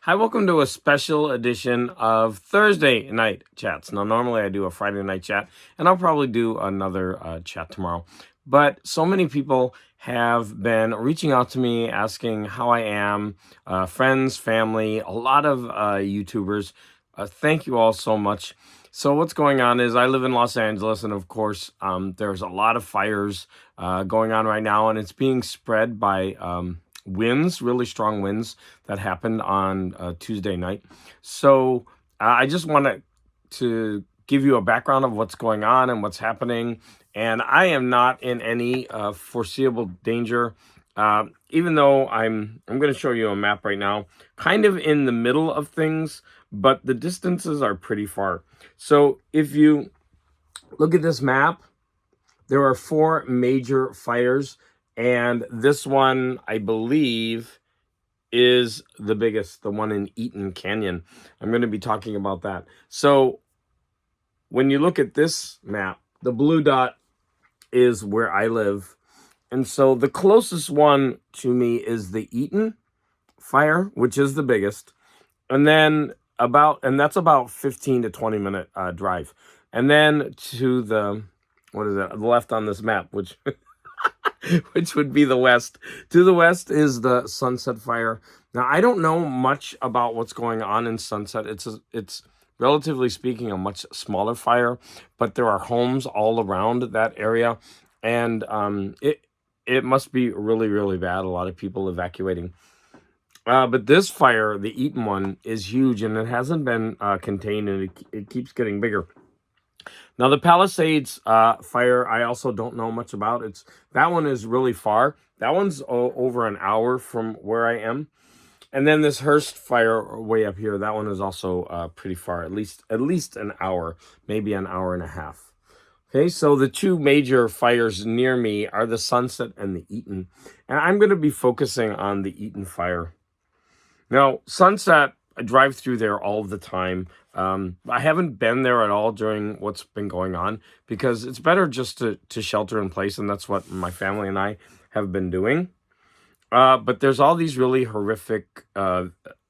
Hi, welcome to a special edition of Thursday Night Chats. Now, normally I do a Friday night chat, and I'll probably do another chat tomorrow. But so many people have been reaching out to me asking how I am, friends, family, a lot of YouTubers. Thank you all so much. So, what's going on is I live in Los Angeles, and of course, there's a lot of fires going on right now, and it's being spread by winds, really strong winds that happened on Tuesday night. So I just wanted to give you a background of what's going on and what's happening. And I am not in any foreseeable danger. Even though I'm going to show you a map right now, kind of in the middle of things, but the distances are pretty far. So if you look at this map, there are four major fires, and this one, I believe, is the biggest, the one in Eaton Canyon. I'm going to be talking about that. So when you look at this map, the blue dot is where I live. And so the closest one to me is the Eaton fire, which is the biggest. And then that's about 15 to 20 minute drive. And then to the, what is that? The left on this map, which which would be the west. To the west is the Sunset Fire. Now, I don't know much about what's going on in Sunset. It's relatively speaking a much smaller fire, but there are homes all around that area, and it must be really, really bad. A lot of people evacuating. But this fire, the Eaton one, is huge, and it hasn't been contained, and it keeps getting bigger. Now, the Palisades fire, I also don't know much about. That one is really far. That one's over an hour from where I am. And then this Hearst fire way up here, that one is also pretty far, at least an hour, maybe an hour and a half. Okay, so the two major fires near me are the Sunset and the Eaton. And I'm going to be focusing on the Eaton fire. Now, Sunset, I drive through there all the time. I haven't been there at all during what's been going on because it's better just to shelter in place, and that's what my family and I have been doing. But there's all these really horrific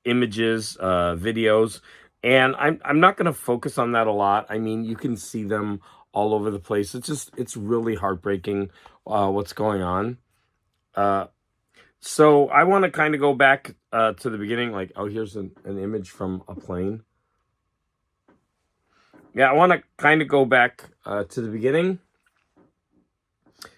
images, videos, and I'm not going to focus on that a lot. I mean, you can see them all over the place. It's really heartbreaking what's going on. So I want to kind of go back to the beginning, like, oh, here's an image from a plane. Yeah, I want to kind of go back to the beginning.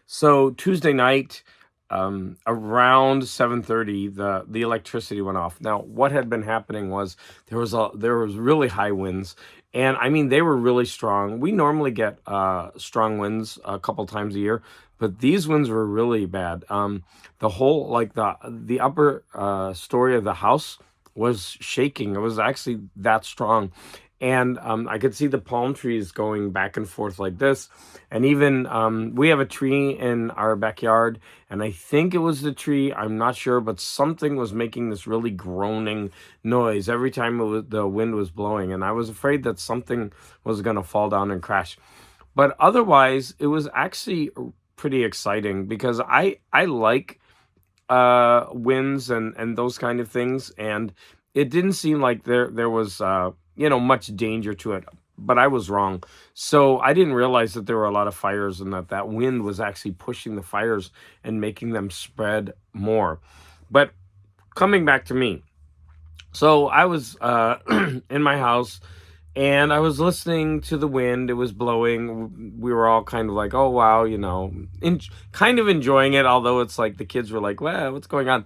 So Tuesday night, around 7:30, the electricity went off. Now, what had been happening was there was really high winds, and I mean they were really strong. We normally get strong winds a couple times a year, but these winds were really bad. The whole the upper story of the house was shaking. It was actually that strong. And I could see the palm trees going back and forth like this. And even we have a tree in our backyard, and I think it was the tree, I'm not sure, but something was making this really groaning noise every time the wind was blowing. And I was afraid that something was going to fall down and crash. But otherwise, it was actually pretty exciting because I like winds and those kind of things. And it didn't seem like there was much danger to it, but I was wrong. So I didn't realize that there were a lot of fires and that wind was actually pushing the fires and making them spread more. But coming back to me, so I was in my house and I was listening to the wind. It was blowing. We were all kind of like, oh, wow, kind of enjoying it, although it's like the kids were like, well, what's going on?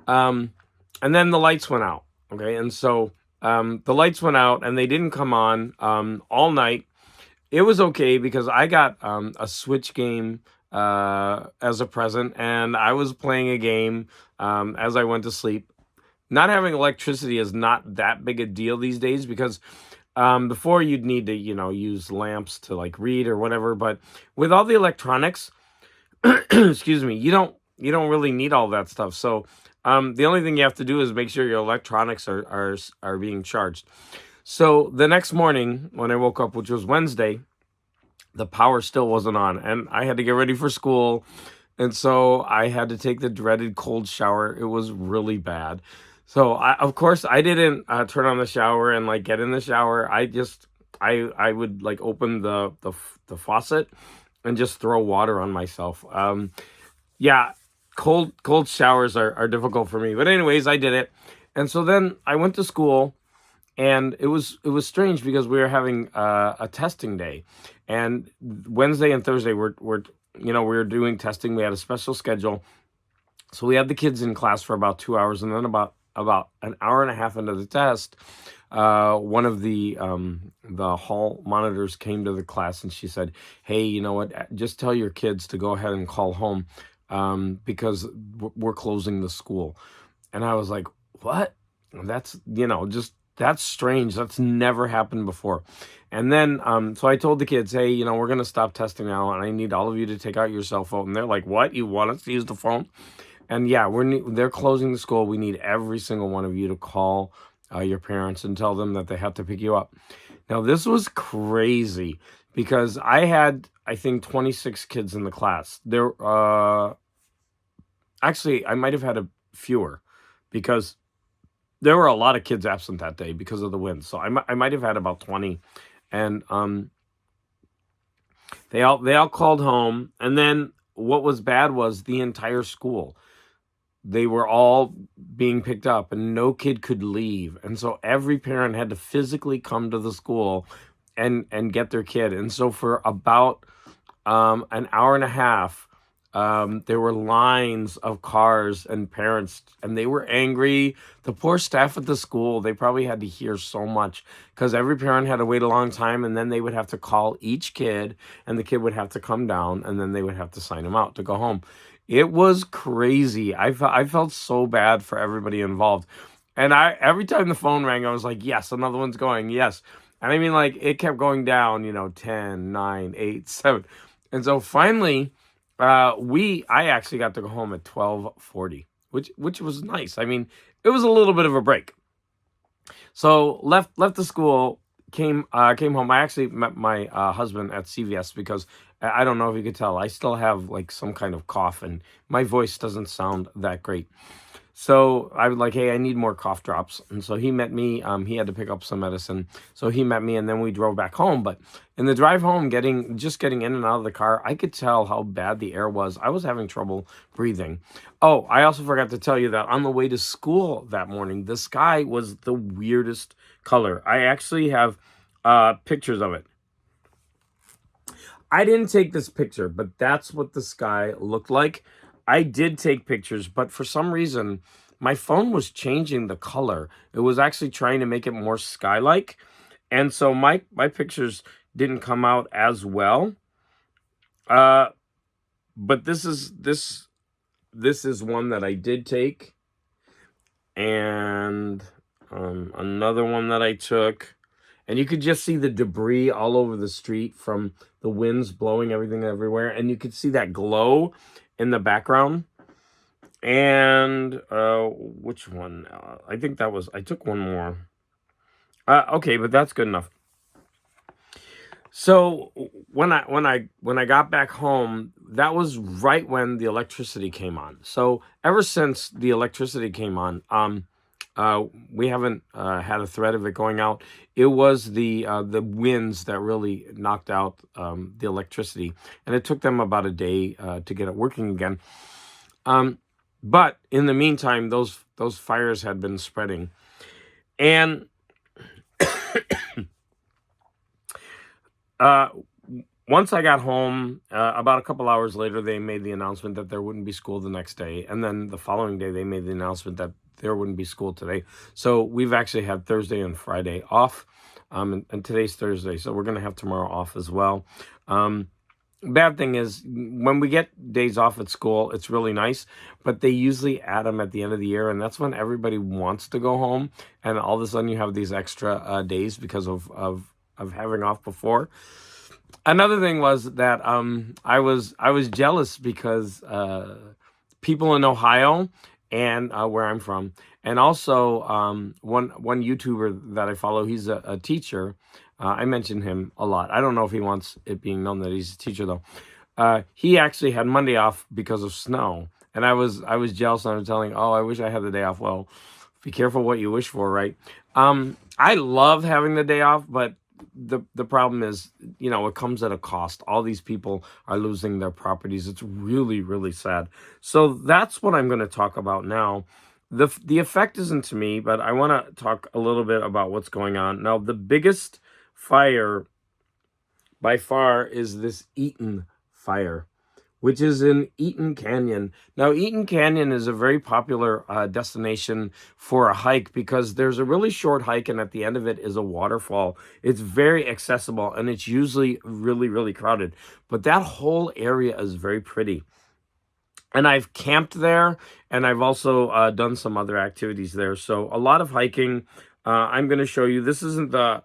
And then the lights went out. Okay, and so the lights went out and they didn't come on all night. It was okay because I got a Switch game as a present, and I was playing a game as I went to sleep. Not having electricity is not that big a deal these days because before you'd need to, use lamps to like read or whatever. But with all the electronics, excuse me, you don't really need all that stuff. So the only thing you have to do is make sure your electronics are being charged. So the next morning when I woke up, which was Wednesday, the power still wasn't on, and I had to get ready for school. And so I had to take the dreaded cold shower. It was really bad. So of course I didn't turn on the shower and like get in the shower. I would like open the faucet and just throw water on myself. Yeah, cold showers are difficult for me. But anyways, I did it. And so then I went to school, and it was strange because we were having a testing day, and Wednesday and Thursday were we were doing testing. We had a special schedule, so we had the kids in class for about 2 hours, and then about an hour and a half into the test, one of the hall monitors came to the class, and she said, "Hey, you know what? Just tell your kids to go ahead and call home, because we're closing the school." And I was like, "What? That's just that's strange. That's never happened before." And then so I told the kids, "Hey, we're gonna stop testing now, and I need all of you to take out your cell phone." And they're like, "What? You want us to use the phone?" And yeah, they're closing the school. We need every single one of you to call your parents and tell them that they have to pick you up. Now, this was crazy because I had, I think, 26 kids in the class. Actually, I might have had fewer because there were a lot of kids absent that day because of the wind. So I might have had about 20, and they all called home. And then what was bad was the entire school. They were all being picked up, and no kid could leave. And so every parent had to physically come to the school and get their kid. And so for about an hour and a half, there were lines of cars and parents, and they were angry. The poor staff at the school, they probably had to hear so much because every parent had to wait a long time, and then they would have to call each kid, and the kid would have to come down, and then they would have to sign him out to go home. It was crazy. I felt so bad for everybody involved. And every time the phone rang, I was like, yes, another one's going. Yes. And I mean, like, it kept going down, 10, 9, 8, 7. And so finally, I actually got to go home at 12:40, which was nice. I mean, it was a little bit of a break. So left the school, came home. I actually met my husband at CVS because I don't know if you could tell, I still have like some kind of cough, and my voice doesn't sound that great. So I was like, "Hey, I need more cough drops." And so he met me. He had to pick up some medicine, so he met me, and then we drove back home. But in the drive home, getting in and out of the car, I could tell how bad the air was. I was having trouble breathing. Oh, I also forgot to tell you that on the way to school that morning, the sky was the weirdest color. I actually have pictures of it. I didn't take this picture, but that's what the sky looked like. I did take pictures, but for some reason, my phone was changing the color. It was actually trying to make it more sky-like. And so my pictures didn't come out as well. But this is one that I did take, and another one that I took. And you could just see the debris all over the street from the winds blowing everything everywhere. And you could see that glow in the background. And which one? I think I took one more. Okay, but that's good enough. So when I got back home, that was right when the electricity came on. So ever since the electricity came on, we haven't had a threat of it going out. It was the winds that really knocked out the electricity, and it took them about a day to get it working again. But in the meantime, those fires had been spreading, and once I got home, about a couple hours later, they made the announcement that there wouldn't be school the next day, and then the following day, they made the announcement that there wouldn't be school today. So we've actually had Thursday and Friday off, and today's Thursday, so we're going to have tomorrow off as well. Bad thing is, when we get days off at school, it's really nice, but they usually add them at the end of the year, and that's when everybody wants to go home, and all of a sudden you have these extra days because of having off before. Another thing was that I was jealous because people in Ohio and where I'm from, and also one YouTuber that I follow, he's a teacher. I mention him a lot. I don't know if he wants it being known that he's a teacher though. He actually had Monday off because of snow, and I was jealous. And I was telling, "Oh, I wish I had the day off." Well, be careful what you wish for, right? I love having the day off, but the problem is, it comes at a cost. All these people are losing their properties. It's really, really sad. So that's what I'm going to talk about now. The effect isn't to me, but I want to talk a little bit about what's going on. Now, the biggest fire by far is this Eaton fire, which is in Eaton Canyon. Now, Eaton Canyon is a very popular destination for a hike because there's a really short hike, and at the end of it is a waterfall. It's very accessible, and it's usually really, really crowded. But that whole area is very pretty. And I've camped there, and I've also done some other activities there. So a lot of hiking. I'm going to show you. This isn't the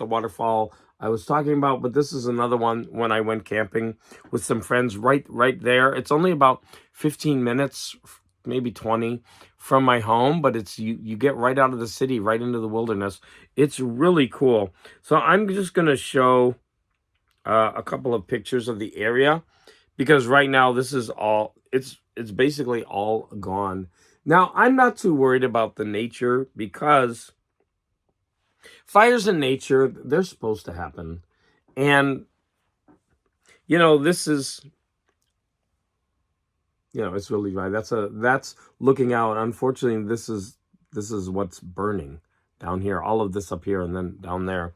waterfall I was talking about, but this is another one when I went camping with some friends right there. It's only about 15 minutes, maybe 20 from my home, but it's you get right out of the city, right into the wilderness. It's really cool. So I'm just going to show a couple of pictures of the area, because right now this is all, it's basically all gone. Now, I'm not too worried about the nature, because fires in nature, they're supposed to happen. And, this is, it's really right. That's looking out. Unfortunately, this is what's burning down here, all of this up here and then down there.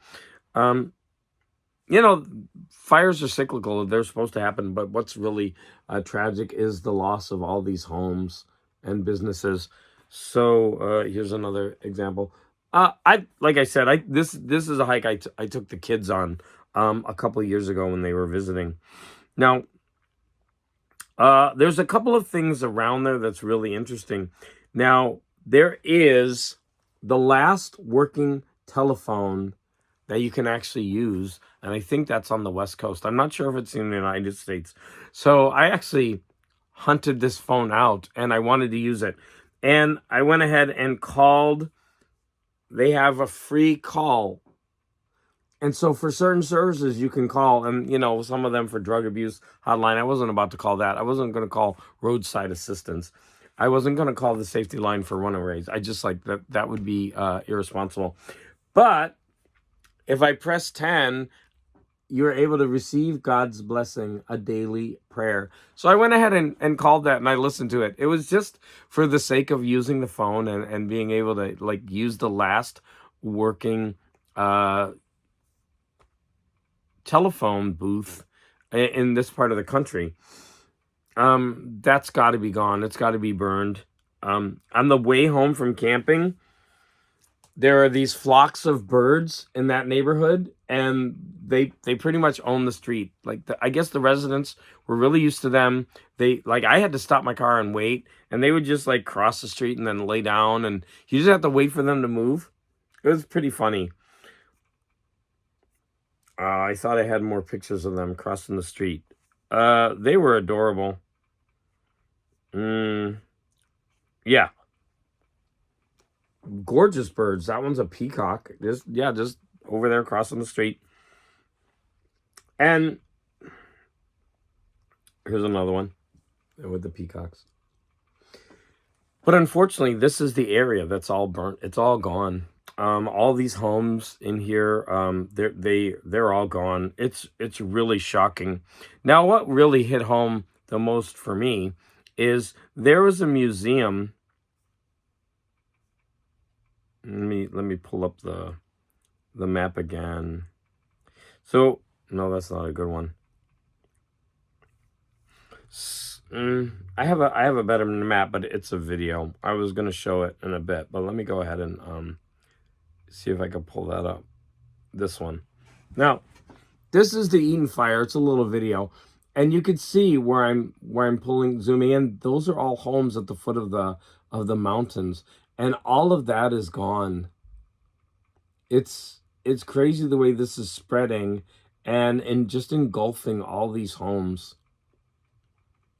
Fires are cyclical. They're supposed to happen. But what's really tragic is the loss of all these homes and businesses. So here's another example. Like I said, this is a hike I took the kids on a couple of years ago when they were visiting. Now, there's a couple of things around there that's really interesting. Now, there is the last working telephone that you can actually use, and I think that's on the West Coast. I'm not sure if it's in the United States. So I actually hunted this phone out, and I wanted to use it. And I went ahead and called. They have a free call. And so for certain services, you can call, and, some of them for drug abuse hotline. I wasn't about to call that. I wasn't going to call roadside assistance. I wasn't going to call the safety line for runaways. I just that would be irresponsible. But if I press 10, you're able to receive God's blessing, a daily prayer. So I went ahead and called that, and I listened to it. It was just for the sake of using the phone and being able to use the last working telephone booth in this part of the country. That's got to be gone. It's got to be burned. On the way home from camping, there are these flocks of birds in that neighborhood, and they pretty much own the street. I guess the residents were really used to them. I had to stop my car and wait, and they would just cross the street and then lay down, and you just have to wait for them to move. It was pretty funny. I thought I had more pictures of them crossing the street. They were adorable. Yeah. Gorgeous birds. That one's a peacock. Just over there crossing the street. And here's another one with the peacocks. But unfortunately, this is the area that's all burnt. It's all gone. All these homes in here, they're all gone. It's really shocking. Now, what really hit home the most for me is there was a museum. Let me pull up the map again. So, no, that's not a good one. I have a better map, but it's a video. I was going to show it in a bit, but let me go ahead and see if I can pull that up. This one. Now, this is the Eaton fire. It's a little video, and you can see where I'm zooming in. Those are all homes at the foot of the mountains, and all of that is gone. It's crazy the way this is spreading and just engulfing all these homes.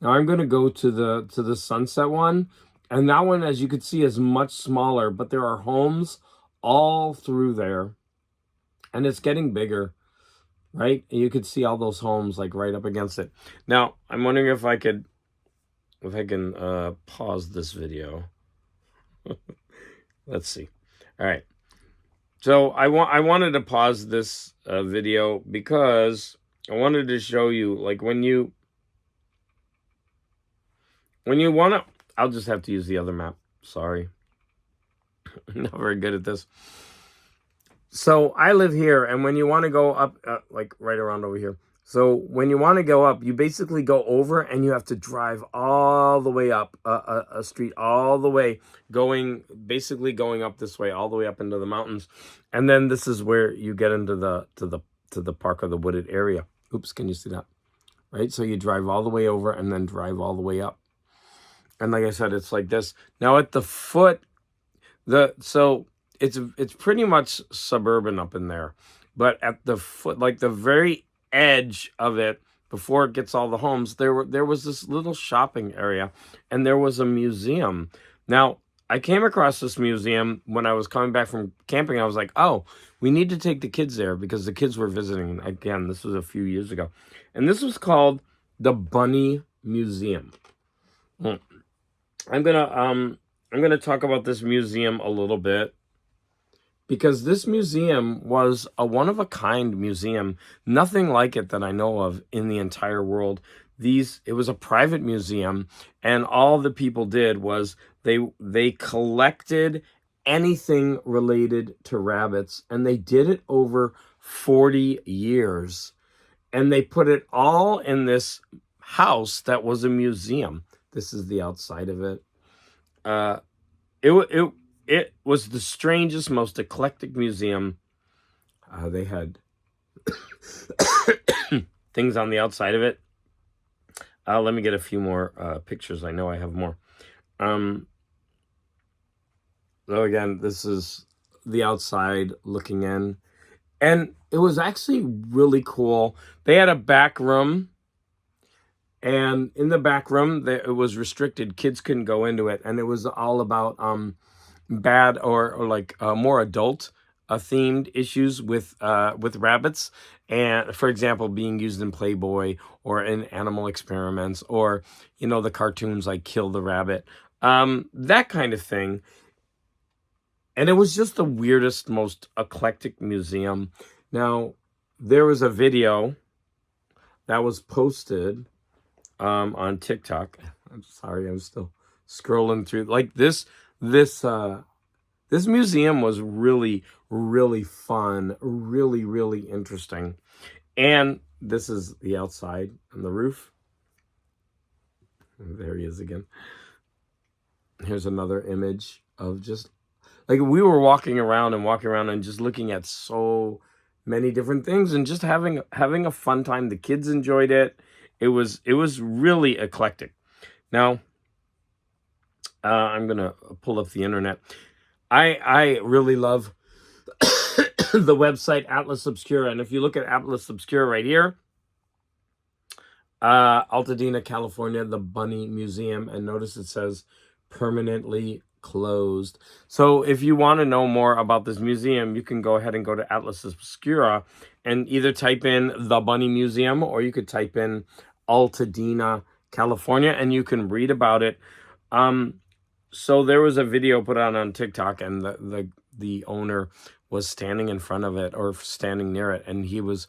Now I'm going to go to the sunset one, and that one, as you can see, is much smaller, but there are homes all through there, and it's getting bigger, right? And you could see all those homes right up against it. Now I'm wondering if I can pause this video. Let's see. All right. So I wanted to pause this video because I wanted to show you, like, when you want to, I'll just have to use the other map. Sorry. I'm not very good at this. So I live here, and when you want to go up, like right around over here. So when you want to go up, you basically go over, and you have to drive all the way up a street, all the way basically going up this way, all the way up into the mountains, and then this is where you get into the park or the wooded area. Oops, can you see that? Right, so you drive all the way over, and then drive all the way up, and like I said, it's like this. Now at the foot, so it's pretty much suburban up in there, but at the foot, like the very edge of it, before it gets all the homes, there was this little shopping area, and there was a museum. Now I came across this museum when I was coming back from camping. I was like, oh, we need to take the kids there because the kids were visiting again. This was a few years ago, and this was called the Bunny Museum. I'm gonna talk about this museum a little bit, because this museum was a one-of-a-kind museum. Nothing like it that I know of in the entire world. It was a private museum, and all the people did was they collected anything related to rabbits, and they did it over 40 years. And they put it all in this house that was a museum. This is the outside of it. It was the strangest, most eclectic museum. They had things on the outside of it. Let me get a few more pictures. I know I have more. So again, this is the outside looking in. And it was actually really cool. They had a back room. And in the back room, it was restricted. Kids couldn't go into it. And it was all about bad or like more adult themed issues with rabbits, and for example being used in Playboy or in animal experiments, or the cartoons like Kill the Rabbit, that kind of thing. And it was just the weirdest, most eclectic museum. Now there was a video that was posted on TikTok. I'm sorry, I'm still scrolling through. Like this museum was really, really fun, really, really interesting. And this is the outside on the roof. There he is again. Here's another image of just like we were walking around and just looking at so many different things and just having a fun time. The kids enjoyed it. It was really eclectic. Now, I'm gonna pull up the internet. I really love the website Atlas Obscura, and if you look at Atlas Obscura right here, Altadena, California, the Bunny Museum, and notice it says permanently closed. So if you want to know more about this museum, you can go ahead and go to Atlas Obscura and either type in the Bunny Museum, or you could type in Altadena, California, and you can read about it. So there was a video put on TikTok, and the owner was standing in front of it, or standing near it, and he was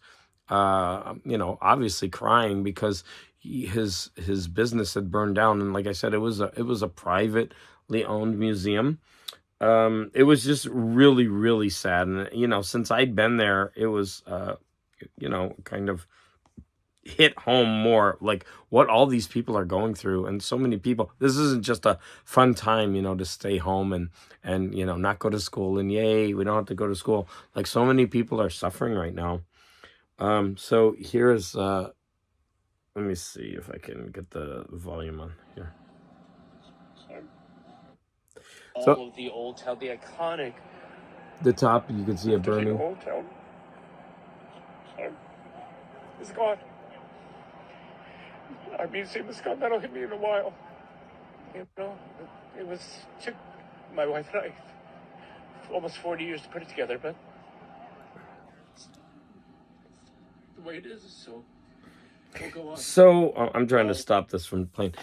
obviously crying because his business had burned down. And like I said, it was a privately owned museum. It was just really, really sad. And since I'd been there, it was kind of hit home more, like what all these people are going through. And so many people, this isn't just a fun time, to stay home and not go to school, and yay, we don't have to go to school. Like, so many people are suffering right now. So here's let me see if I can get the volume on here. All of the old town, the iconic, the top, you can see it burning. Old town. It's gone. Our museum is gone. That'll hit me in a while. It took my wife and I almost 40 years to put it together, but the way it is, so we'll go on. So I'm trying to stop this from playing.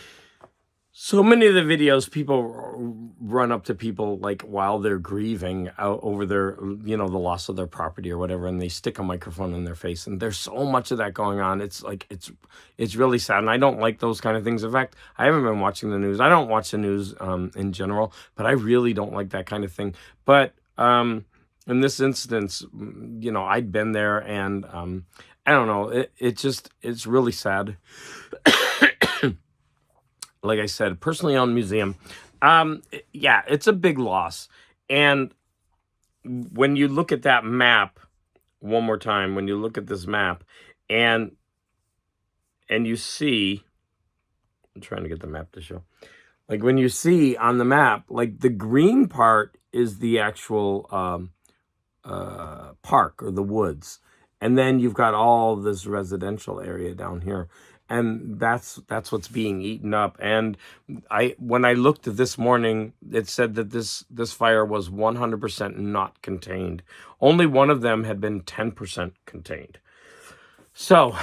So many of the videos, people run up to people like while they're grieving out over their, the loss of their property or whatever, and they stick a microphone in their face. And there's so much of that going on. It's like it's really sad, and I don't like those kind of things. In fact, I haven't been watching the news. I don't watch the news in general, but I really don't like that kind of thing. But in this instance, I'd been there, and I don't know. It's really sad. Like I said, personally owned museum. Yeah, it's a big loss. And when you look at that map one more time, when you look at this map and you see, I'm trying to get the map to show. Like when you see on the map, like the green part is the actual park or the woods. And then you've got all this residential area down here. And that's what's being eaten up. And when I looked at this morning, it said that this fire was 100% not contained. Only one of them had been 10% contained. So,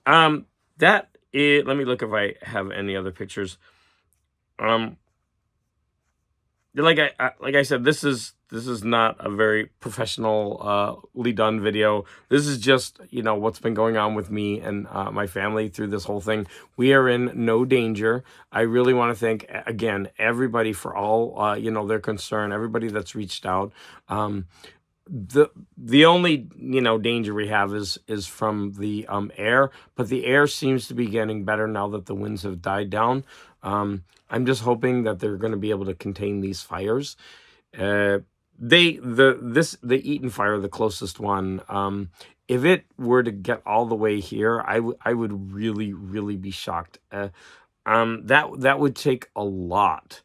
that is, let me look if I have any other pictures. Like I said, this is not a very professionally done video. This is just, what's been going on with me and my family through this whole thing. We are in no danger. I really want to thank, again, everybody for all, their concern, everybody that's reached out. The only, danger we have is from the air, but the air seems to be getting better now that the winds have died down. I'm just hoping that they're going to be able to contain these fires. The Eaton fire, the closest one, if it were to get all the way here, I would really, really be shocked. That would take a lot.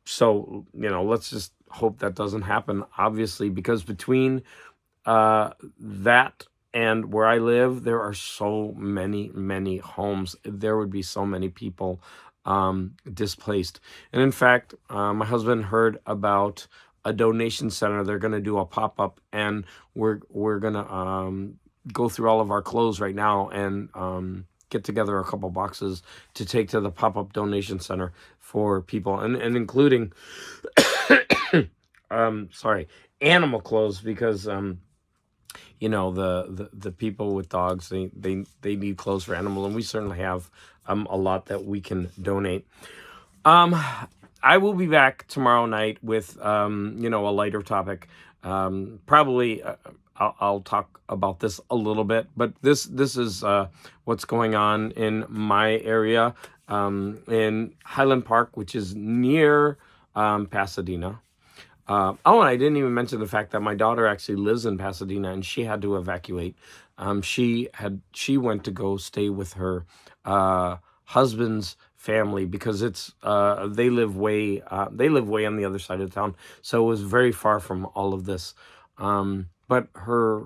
So, let's just hope that doesn't happen, obviously, because between that and where I live, there are so many homes. There would be so many people displaced. And in fact, my husband heard about a donation center. They're going to do a pop-up, and we're going to go through all of our clothes right now and get together a couple boxes to take to the pop-up donation center for people, and including animal clothes, because the people with dogs, they need clothes for animals, and we certainly have a lot that we can donate. I will be back tomorrow night with a lighter topic. Probably I'll talk about this a little bit, but this is what's going on in my area, in Highland Park, which is near Pasadena. And I didn't even mention the fact that my daughter actually lives in Pasadena, and she had to evacuate. She went to go stay with her husband's family, because it's they live way on the other side of town, so it was very far from all of this. But her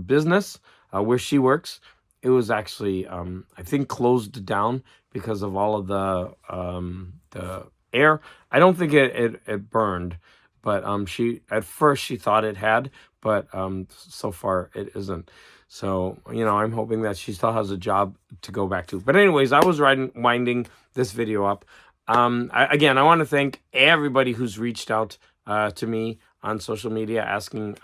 business, where she works, it was actually I think closed down because of all of the air. I don't think it burned, but at first she thought it had, but so far it isn't. So, I'm hoping that she still has a job to go back to. But anyways, I was winding this video up. I want to thank everybody who's reached out to me on social media asking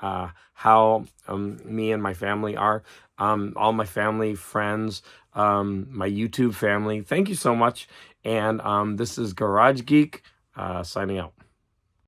how me and my family are. All my family, friends, my YouTube family. Thank you so much. And this is Garage Geek signing out.